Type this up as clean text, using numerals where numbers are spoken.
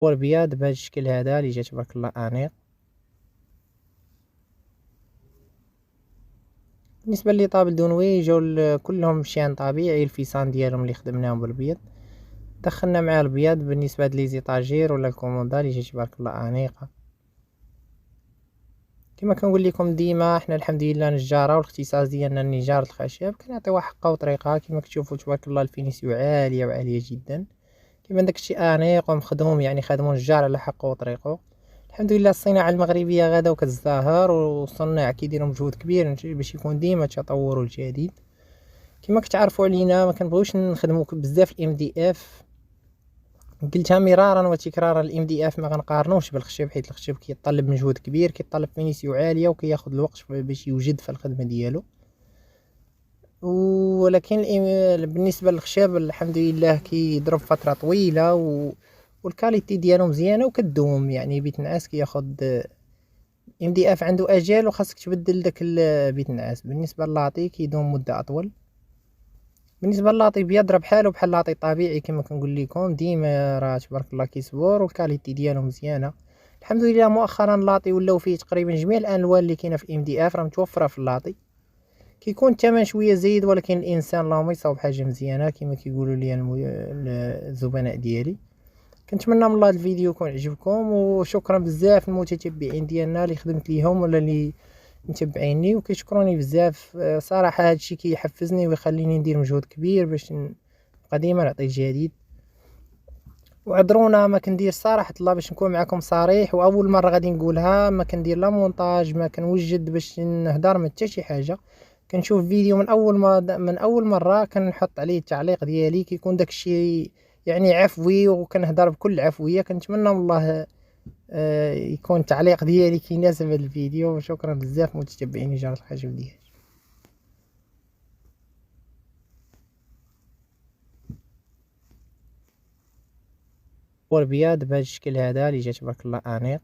والبياض بهذا الشكل هذا اللي جا تبارك الله انيق. بالنسبه لي طابل دونوي جاو كلهم مشيان طبيعي، الفيسان ديالهم اللي خدمناهم بالبيض دخلنا معاه البياض. بالنسبه لي زيطاجير ولا الكومودا اللي جات تبارك الله انيقه. كما كنقول لكم ديما حنا الحمد لله نجاره، والاختصاص ديالنا نجاره الخشب، كنعطيوها حقها وطريقها. كما كتشوفوا تبارك الله الفينيسيو عاليه وعاليه جدا، كيبان داكشي انيق ومخدوم، يعني خدموا النجار على حقه وطريقه. الحمد لله الصناعه المغربيه غادا وكتزدهر، والصناع كيديروا مجهود كبير باش يكون ديما تطور الجديد. كما كتعرفوا علينا ما كنبغيوش نخدموا بزاف الام دي اف، قلتها مرارا وتكرارا. الام دي اف ما غنقارنوش بالخشب، حيت الخشب كيتطلب مجهود كبير، كيتطلب فينيسيو عاليه، وكياخذ الوقت باش يوجد في الخدمه ديالو. ولكن بالنسبه للخشب الحمد لله كيضرب فتره طويله، والكاليتي ديالو مزيانه وكدوم. يعني بيت النعاس كياخد ام دي اف عنده اجال، وخاصك تبدل داك بيت النعاس. بالنسبه للاطي كيدوم مده اطول. بالنسبه للاطي بيض راه بحالو بحال لاطي طبيعي، كما كنقول لكم ديما راه تبارك الله كيصبر، والكاليتي ديالو مزيانه. الحمد لله مؤخرا اللاطي ولاو فيه تقريبا جميع الالوان اللي كاينه في ام دي اف راه متوفره في اللاطي. كيكون الثمن شويه زايد، ولكن الانسان اللهم يصاوب حاجه مزيانه كما كيقولوا لي الزبناء ديالي. كنتمنى من الله الفيديو يكون عجبكم، وشكرا بزاف للمتتبعين ديالنا اللي خدمت ليهم ولا اللي متبعيني وكيشكروني بزاف. صراحه هادشي كيحفزني ويخليني ندير مجهود كبير باش نبقى ديما نعطي الجديد. وعذرونا ما كندير صراحه الله باش نكون معكم صريح، واول مره غادي نقولها، ما كندير لا مونتاج، ما كنوجد باش نهضر من حتى شي حاجه. كنشوف فيديو من اول مره كنحط عليه التعليق ديالي، كيكون داكشي يعني عفوي، وكنهضر بكل عفويه. كنتمنى من الله يكون التعليق ديالي كيناسب هذا الفيديو. وشكرا بزاف متتبعيني جارة الخشب ديالي. والبياض بهذا الشكل هذا اللي جا تبارك الله انيق.